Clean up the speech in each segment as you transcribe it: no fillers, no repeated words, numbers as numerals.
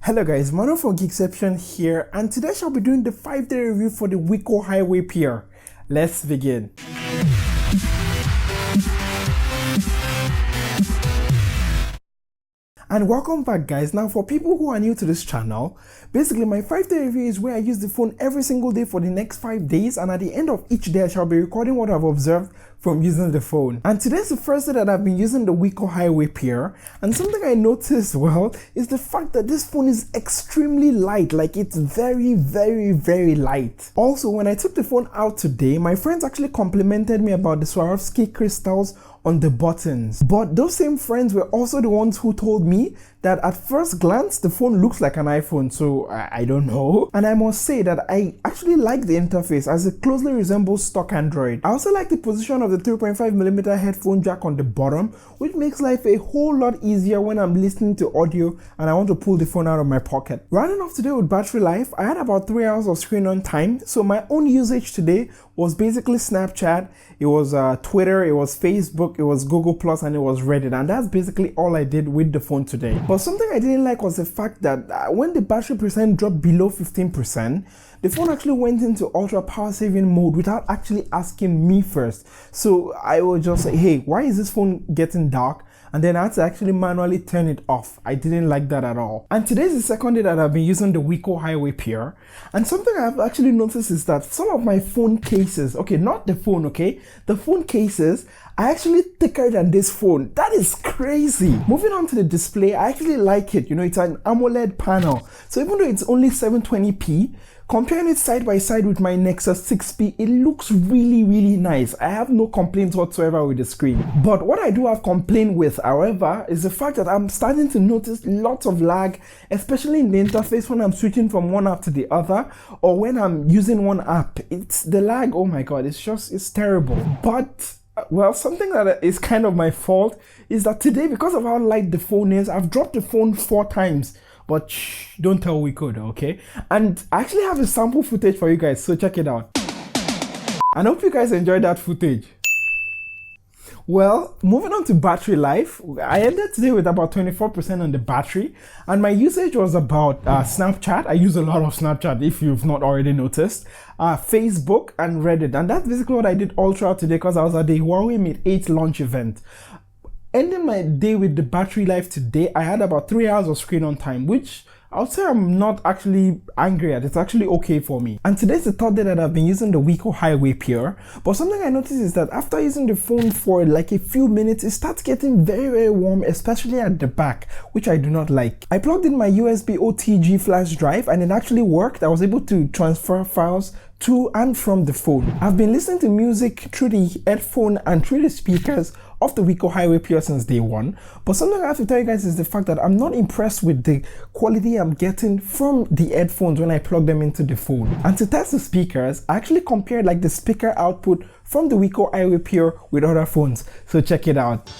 Hello guys, Emmanuel from Geekception here, and today I shall be doing the 5-day review for the Wiko Highway Pure. Let's begin. And welcome back guys. Now for people who are new to this channel, basically my 5-day review is where I use the phone every single day for the next 5 days, and at the end of each day I shall be recording what I've observed from using the phone. And today's the first day that I've been using the Wiko Highway Pure, and something I noticed is the fact that this phone is extremely light. Like, it's very light. Also, when I took the phone out today, my friends actually complimented me about the Swarovski crystals on the buttons, but those same friends were also the ones who told me that at first glance the phone looks like an iPhone, so I don't know. And I must say that I actually like the interface as it closely resembles stock Android. I also like the position of the 3.5mm headphone jack on the bottom, which makes life a whole lot easier when I'm listening to audio and I want to pull the phone out of my pocket. Rounding off today with battery life, I had about 3 hours of screen on time, so my own usage today was basically Snapchat, it was Twitter, it was Facebook, it was Google+, and it was Reddit, and that's basically all I did with the phone today. But something I didn't like was the fact that when the battery percent dropped below 15%, the phone actually went into ultra power saving mode without actually asking me first. So I was just like, hey, why is this phone getting dark? And then I had to actually manually turn it off. I didn't like that at all. And today's the second day that I've been using the Wiko Highway Pure. And something I've actually noticed is that some of my phone cases, okay, not the phone, okay, the phone cases are actually thicker than this phone. That is crazy. Moving on to the display, I actually like it. You know, it's an AMOLED panel. So even though it's only 720p, comparing it side by side with my Nexus 6P, it looks really nice. I have no complaints whatsoever with the screen. But what I do have complaint with, however, is the fact that I'm starting to notice lots of lag, especially in the interface when I'm switching from one app to the other, or when I'm using one app. It's the lag, oh my god, it's terrible. But well, something that is kind of my fault is that today, because of how light the phone is, I've dropped the phone 4 times. But shh, don't tell Wiko though, okay? And I actually have a sample footage for you guys, so check it out. And I hope you guys enjoyed that footage. Well, moving on to battery life, I ended today with about 24% on the battery, and my usage was about Snapchat. I use a lot of Snapchat if you've not already noticed, Facebook and Reddit, and that's basically what I did all throughout today because I was at the Huawei Mate 8 launch event. Ending my day with the battery life today, I had about 3 hours of screen on time, which I would say I'm not actually angry at. It's actually okay for me. And today's the third day that I've been using the Wiko Highway Pure. But something I noticed is that after using the phone for like a few minutes, it starts getting very warm, especially at the back, which I do not like. I plugged in my USB OTG flash drive and it actually worked. I was able to transfer files to and from the phone. I've been listening to music through the headphone and through the speakers of the Wiko Highway Pure since day one, but something I have to tell you guys is the fact that I'm not impressed with the quality I'm getting from the headphones when I plug them into the phone. And to test the speakers, I actually compared like the speaker output from the Wiko Highway Pure with other phones, so check it out.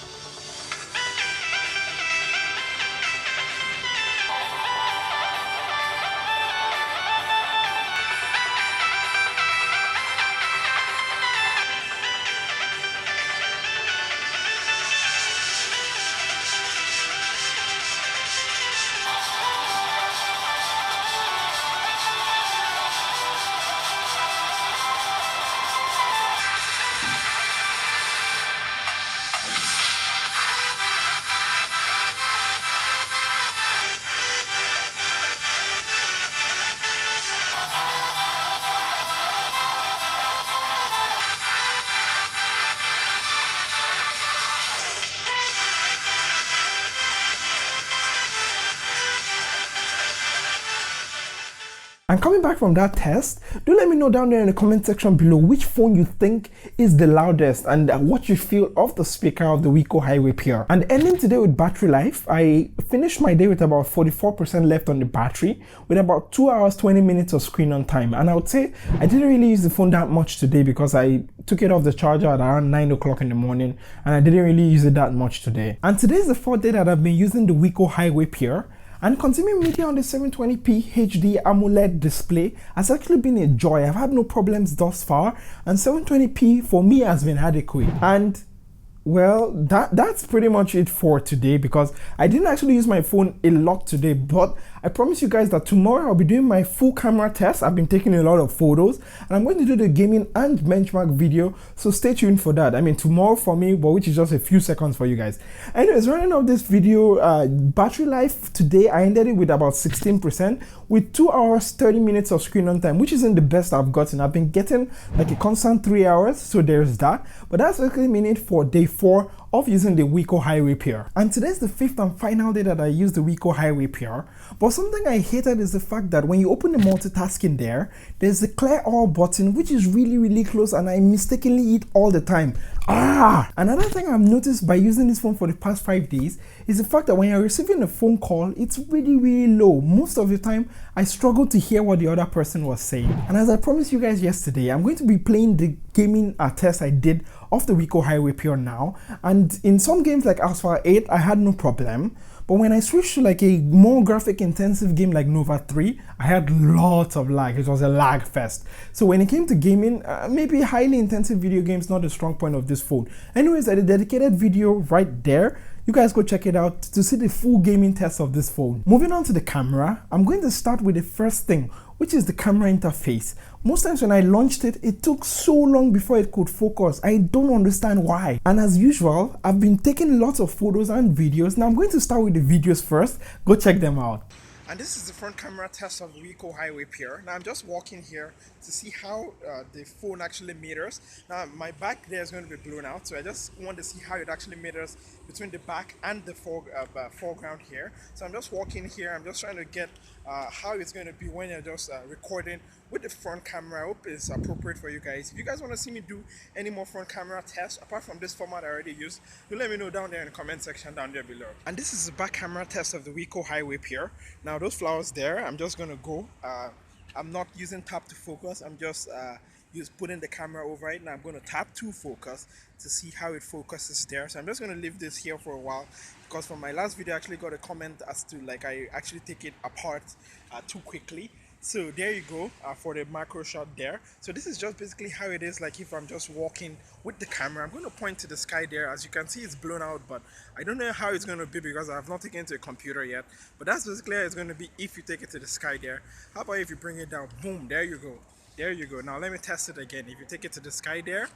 And coming back from that test, do let me know down there in the comment section below which phone you think is the loudest and what you feel of the speaker of the Wiko Highway Pure. And ending today with battery life, I finished my day with about 44% left on the battery with about 2 hours 20 minutes of screen on time. And I would say I didn't really use the phone that much today because I took it off the charger at around 9 o'clock in the morning and I didn't really use it that much today. And today is the 4th day that I've been using the Wiko Highway Pure. And consuming media on the 720p HD AMOLED display has actually been a joy. I've had no problems thus far, and 720p for me has been adequate. And well, that's pretty much it for today because I didn't actually use my phone a lot today, but I promise you guys that tomorrow I'll be doing my full camera test. I've been taking a lot of photos and I'm going to do the gaming and benchmark video, so stay tuned for that. I mean, tomorrow for me, but which is just a few seconds for you guys. Anyways, running off this video, battery life today, I ended it with about 16% with 2 hours 30 minutes of screen on time, which isn't the best I've gotten. I've been getting like a constant 3 hours, so there's that. But that's basically meaning for day 4 of using the Wiko Highway Pure. And today's the 5th and final day that I use the Wiko Highway Pure. But something I hated is the fact that when you open the multitasking there, there's the clear all button, which is really close, and I mistakenly eat all the time. Another thing I've noticed by using this phone for the past 5 days is the fact that when you're receiving a phone call, it's really low. Most of the time, I struggle to hear what the other person was saying. And as I promised you guys yesterday, I'm going to be playing the gaming test I did of the Wiko Highway Pure now. And in some games like Alpha 8, I had no problem. But when I switched to like a more graphic intensive game like Nova 3, I had lots of lag. It was a lag fest. So when it came to gaming, maybe highly intensive video games not a strong point of this phone. Anyways, I did a dedicated video right there. You guys go check it out to see the full gaming test of this phone. Moving on to the camera, I'm going to start with the first thing, which is the camera interface. Most times when I launched it, it took so long before it could focus. I don't understand why. And as usual, I've been taking lots of photos and videos. Now I'm going to start with the videos first. Go check them out. And this is the front camera test of Wiko Highway Pure. Now I'm just walking here to see how the phone actually meters. Now my back there is going to be blown out, so I just want to see how it actually meters between the back and the foreground here. So I'm just walking here. I'm just trying to get how it's going to be when you're just recording with the front camera. I hope it's appropriate for you guys. If you guys want to see me do any more front camera tests apart from this format I already used, do let me know down there in the comment section down there below. And this is the back camera test of the Wiko Highway Pure. Now those flowers there, I'm just going to go. I'm not using tap to focus. I'm just putting the camera over it. Now I'm going to tap to focus to see how it focuses there. So I'm just going to leave this here for a while, because from my last video I actually got a comment as to like I actually take it apart too quickly. So there you go for the macro shot there. So this is just basically how it is like if I'm just walking with the camera. I'm going to point to the sky there. As you can see, it's blown out, but I don't know how it's going to be because I have not taken it to a computer yet. But that's basically how it's going to be if you take it to the sky there. How about if you bring it down? Boom, there you go. There you go. Now let me test it again. If you take it to the sky there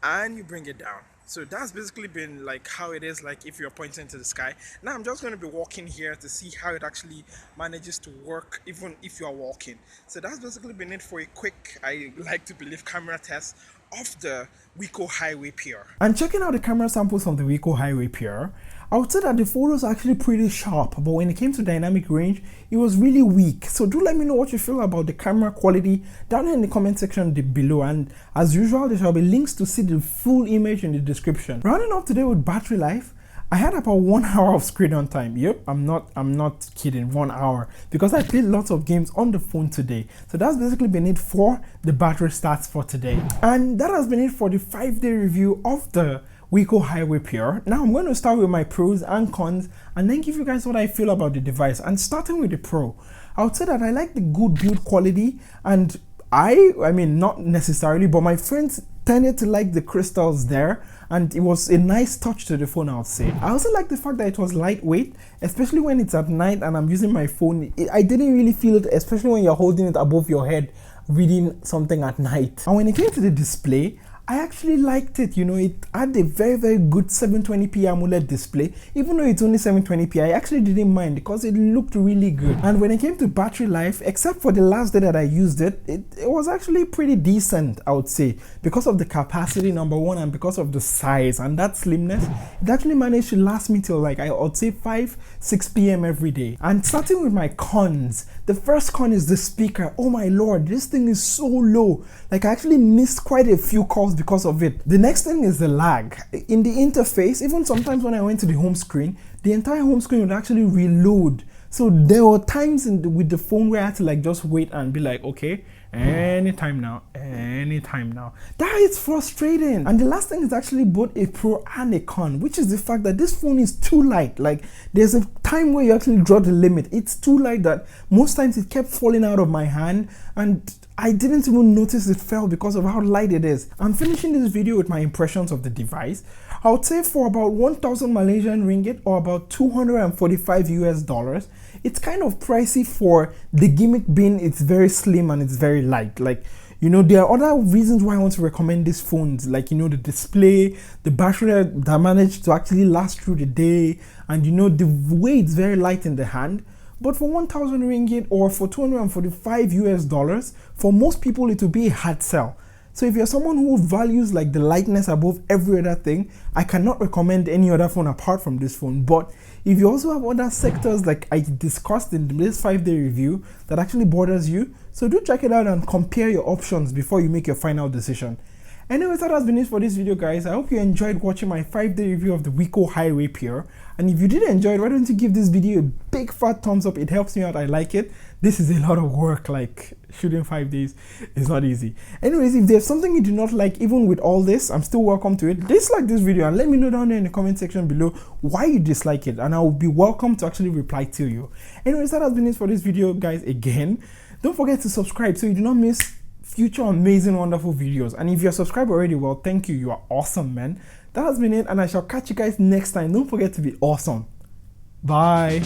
and you bring it down. So that's basically been like how it is like if you're pointing to the sky. Now I'm just going to be walking here to see how it actually manages to work even if you're walking. So that's basically been it for a quick, I like to believe, camera test of the Wiko Highway Pure. And checking out the camera samples from the Wiko Highway Pure, I would say that the photos are actually pretty sharp, but when it came to dynamic range, it was really weak. So do let me know what you feel about the camera quality down in the comment section below. And as usual, there shall be links to see the full image in the description. Rounding off today with battery life, I had about 1 hour of screen on time. Yep, I'm not kidding, 1 hour, because I played lots of games on the phone today. So that's basically been it for the battery stats for today. And that has been it for the 5-day review of the Wiko Highway Pure. Now I'm going to start with my pros and cons and then give you guys what I feel about the device. And starting with the pro, I would say that I like the good build quality, and I mean not necessarily, but my friends tended to like the crystals there, and it was a nice touch to the phone, I would say. I also like the fact that it was lightweight, especially when it's at night and I'm using my phone. I didn't really feel it, especially when you're holding it above your head reading something at night. And when it came to the display, I actually liked it. You know, it had a very good 720p AMOLED display. Even though it's only 720p, I actually didn't mind because it looked really good. And when it came to battery life, except for the last day that I used it, it was actually pretty decent, I would say, because of the capacity, number one, and because of the size and that slimness. It actually managed to last me till like I would say 5-6 p.m. every day. And starting with my cons, the first con is the speaker. Oh my lord, this thing is so low. Like I actually missed quite a few calls because of it. The next thing is the lag in the interface. Even sometimes when I went to the home screen, the entire home screen would actually reload. So there were times with the phone where I had to like just wait and be like, okay, anytime now. That is frustrating. And the last thing is actually both a pro and a con, which is the fact that this phone is too light. Like there's a time where you actually draw the limit. It's too light that most times it kept falling out of my hand, and I didn't even notice it fell because of how light it is. I'm finishing this video with my impressions of the device. I would say for about 1,000 Malaysian ringgit or about $245 US, it's kind of pricey for the gimmick being it's very slim and it's very light. Like, you know, there are other reasons why I want to recommend these phones, like, you know, the display, the battery that managed to actually last through the day, and, you know, the way it's very light in the hand. But for 1,000 ringgit or for 245 US dollars, for most people it will be a hard sell. So if you're someone who values like the lightness above every other thing, I cannot recommend any other phone apart from this phone. But if you also have other sectors like I discussed in this 5-day review that actually bothers you, so do check it out and compare your options before you make your final decision. Anyways, that has been it for this video, guys. I hope you enjoyed watching my 5-day review of the Wiko Highway Pure. And if you did enjoy it, why don't you give this video a big fat thumbs up? It helps me out. I like it. This is a lot of work, like shooting 5 days is not easy. Anyways, if there's something you do not like, even with all this, I'm still welcome to it. Dislike this video and let me know down there in the comment section below why you dislike it, and I will be welcome to actually reply to you. Anyways, that has been it for this video, guys. Again, don't forget to subscribe so you do not miss future amazing wonderful videos. And if you're subscribed already, well, thank you. You are awesome, man. That has been it, and I shall catch you guys next time. Don't forget to be awesome. Bye.